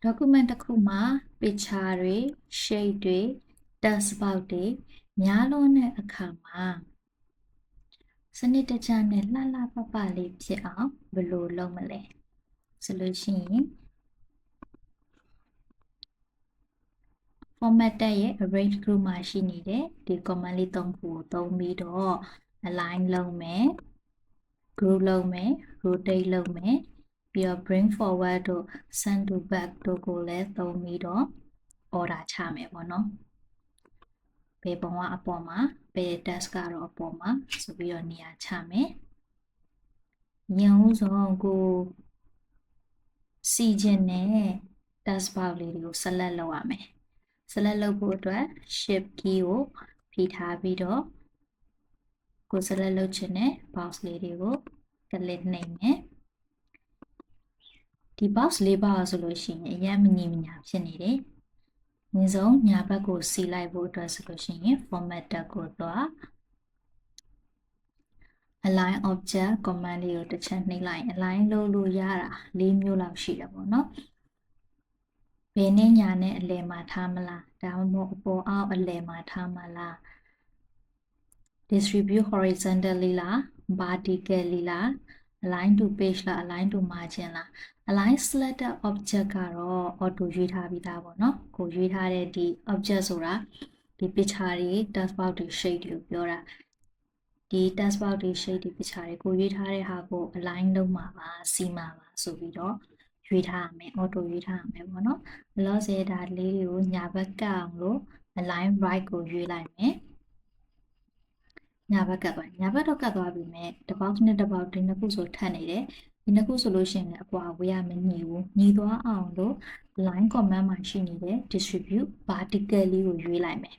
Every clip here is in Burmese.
document တစ်ခုမှာ picture တွေ shape တွေ text box တွေများလုံးတဲ့အခါမှာစနစ်တကျနဲ့လှလှပပလေးဖြစ်အောင်ဘယ်လိုလုပ်မလဲဆိုလို့ရှိရင် formatted ရဲ့ arrange group မှာရှိနေတဲ့ဒီ command လေးသုံးခုကိုသုံးပြီးတော့ align လုပ်မယ် group လုပ်မယ် rotate လုပ်မယ်ပြီးတော့ bring forward တို့ send to back တို့ကိုလည်းသုံးပြီးတော့ order ချမယ်ပေါ့နော်ဘယ်ပုံကအပေါ်မှာဘယ် task ကတော့အပေါ်မှာဆိုပြီးတော့နေရာချမယ်ညောင်းဆုံးကိုစီခြင်းနဲ့ task bar လေးတွေကို select လုပ်ရမယ် select လုပ်ဖို့အတွက် shift key ကိုဖိထားပြီးတော့ကို select လုပ်ခြင်းနဲ့ box လေးတွေကို click နှိပ်မယ်ဒီ box လေးပါဆိုလို့ရှိရင်အရင်မညီမညာဖြစ်နေတယ်။ညီဆုံးညာဘက်ကိုစီလိုက်ဖို့အတွက်ဆိုလို့ရှိရင် format tab ကိုသွား align object command လေးကိုတစ်ချက်နှိပ်လိုက် align လုပ်လို့ရတာ၄မျိုးလောက်ရှိတယ်ပေါ့နော်။ဘယ်နဲ့ညာနဲ့အလယ်မှာထားမလားဒါမှမဟုတ်အပေါ်အောက်အလယ်မှာထားမလား distribute horizontally လား vertically လား align to page လား align to margin လား align selected object ကတော့ auto ရွေးထားပြီးသားပေါ့နော်ကိုရွေးထားတဲ့ဒီ object ဆိုတာဒီ picture တွေ text box တွေ shape တွေပြောတာဒီ text box တွေ shape တွေ picture တွေကိုရွေးထားတဲ့ဟာကို align လုပ်မှာပါစီမှာပါဆိုပြီးတော့ရွေးထားရမယ် auto ရွေးထားရမယ်ပေါ့နော်ဘလော့စေဒါလေးတွေကိုညာဘက်ကအောင်လို့ align right ကိုရွေးလိုက်မယ်ညာဘက်ကသွားညာဘက်တော့ကတ်သွားပြီမဲ့တစ်ပေါက်နဲ့တစ်ပေါက်ဒီနှစ်ခုဆိုထပ်နေတယ်ဒီနှစ်ခုဆိုလို့ရှိရင်လည်းအကွာဝေးရမညီဘူးညီသွားအောင်လို့ line command မှာရှိနေတဲ့ distribute vertically ကိုရွေးလိုက်မယ်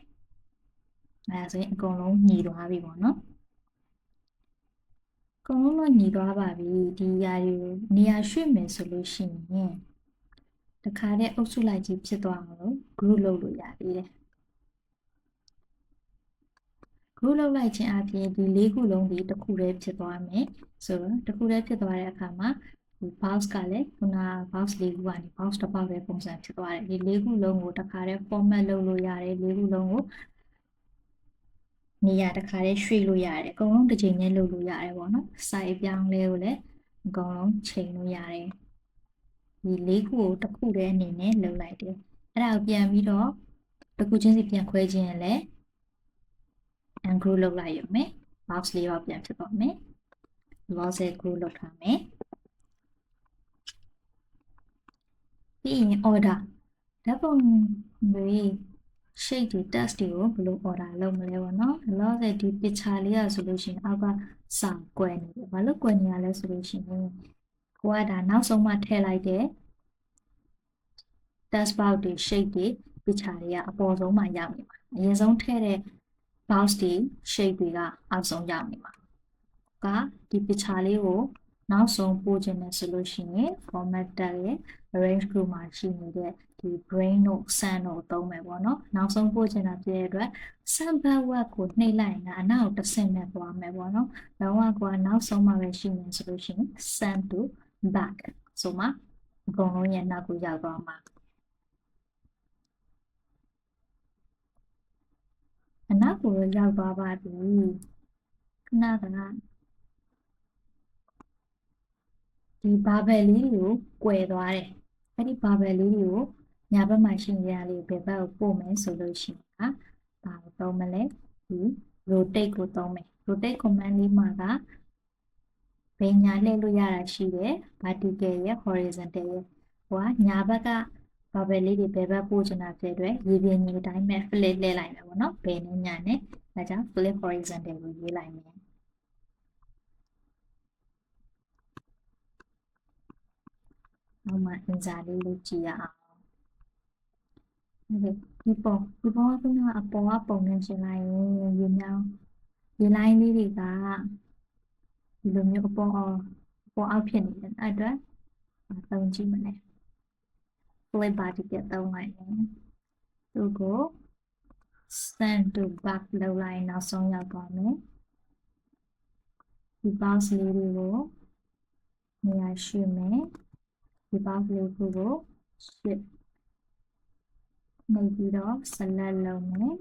အဲဒါဆိုရင်အကုန်လုံးညီသွားပြီပေါ့နော်အကုန်လုံးတော့ညီသွားပါပြီဒီຢာတွေကိုနေရာရွှေ့မယ်ဆိုလို့ရှိရင်တခါတည်းအုပ်စုလိုက်ကြီးဖြစ်သွားအောင်လို့ group လုပ်လို့ရသေးတယ်group လုပ်လိုက်ခြင်းအပြင်ဒီ၄ခုလုံးဒီတစ်ခုတည်းဖြစ်သွားမယ်ဆိုတော့တစ်ခုတည်းဖြစ်သွားတဲ့အခါမှာဒီ box ကလည်းခုန box ၄ခုကနေ box တစ်ပေါက်ပဲပုံစံဖြစ်သွားတယ်ဒီ၄ခုလုံးကိုတစ်ခါတည်း format လုပ်လို့ရတယ်၄ခုလုံးကိုနေရာတစ်ခါတည်းရွှေ့လို့ရတယ်အကုန်လုံးတစ်ချိန်နဲ့လုပ်လို့ရတယ်ပေါ့နော် size အပြောင်းလဲကိုလည်းအကုန်လုံးချိန်လို့ရတယ်ဒီ၄ခုကိုတစ်ခုတည်းအနေနဲ့လုပ်လိုက်တယ်အဲ့ဒါကိုပြန်ပြီးတော့တစ်ခုချင်းစီပြန်ခွဲခြင်းရင်လည်းungroup လုပ်လိုက်ရမယ် box လေးပါပြန်ဖြစ်သွားမယ် logic group လုပ်ထားမယ်ပြီးရင် order ဓာတ်ပုံတွေ shape တွေ text တွေကိုဘယ်လို order လုပ်မလဲပေါ့နော် logic ဒီ picture လေးอ่ะဆိုလို့ရှိရင်အောက်ကစာကွယ်နေတယ်ဘာလို့ကွယ်နေရလဲဆိုလို့ရှိရင်ကိုကဒါနောက်ဆုံးမှထည့်လိုက်တဲ့ text box တွေ shape တွေ picture တွေကအပေါ်ဆုံးမှရောက်နေမှာအရင်ဆုံးထည့်တဲ့ box တွေ shape တွေကအောက်ဆုံးရောက်နေမှာကဒီ picture လေးကိုနောက်ဆုံးပို့ခြင်းနဲ့ဆိုလို့ရှိရင် format tab ရဲ့ arrange group မှာရှိနေတဲ့ဒီ brain တို့ send တို့သုံးမယ်ပေါ့နော်နောက်ဆုံးပို့ခြင်းတာဖြစ်တဲ့အတွက် send backward ကိုနှိပ်လိုက်ရင်အနောက်တစ်ဆင့်နဲ့သွားမယ်ပေါ့နော်လုံးဝကနောက်ဆုံးမှပဲရှိနေဆိုလို့ရှိရင် send to back ဆိုမှအကုန်လုံးရဲ့နောက်ကိုရောက်သွားမှာအနောက်ကိုရောက်သွားပါပြီခဏကဒီဘာဘယ်လေးတွေကိုကွယ်သွားတယ်အဲ့ဒီဘာဘယ်လေးတွေကိုညာဘက်မှာရှိနေရလေးဘယ်ဘက်ကိုပို့မယ်ဆိုလို့ရှိရင်ဘာကိုသုံးမလဲဒီ rotate ကိုသုံးမယ် rotate command လေးမှာကဘယ်ညာလှည့်လို့ရတာရှိတယ် vertical ရဲ့ horizontal ရဲ့ဟိုကညာဘက်ကဘာဘယ်လေးတွေဘယ်ဘက်ပို့ချင်တာဖြစ်တဲ့ရေပြင်ကြီးတိုင်းမဲ့ flip လှည့်လိုက်မယ်ပေါ့နော်ဘယ်နဲ့ညာနဲ့ဒါကြောင့် flip horizontal ကိုရေးလိုက်မယ်နောက်မှ insert လေးလုပ်ကြည့်ရအောင်ဒီပုံကခုနကအပေါ်ကပုံနဲ့ရှင်းလိုက်ရင်ရေမြောင်းရေလိုင်းလေးတွေကဒီလိုမျိုးအပေါ်အောက်ဖြစ်နေတယ်အဲ့အတွက်သုံးကြည့်မလဲ flip vertical သုံးလိုက်ရင်သူ့ကို send to back လုပ်လိုက်နောက်ဆုံးရောက်သွားမယ်ဒီ box လေးတွေကိုနေရာရွှေ့မယ်ဒီ box လေးကို နေပြီးတော့ select လုပ်မယ်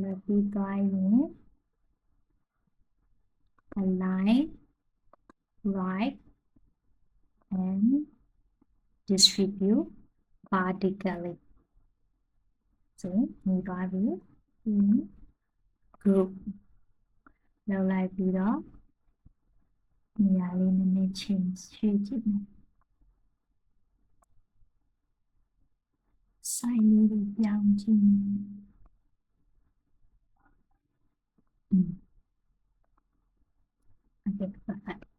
လုပ်ပြီးသွားရင် align right and distribute vertically ဆိုနေသွားပြီ group လောက်လိုက်ပြီးတော့နေရာလေးနည်းနည်းချင်းရွှေ့ကြည့်မယ် size လေးတွေပြောင်းကြည့်မယ်okay perfect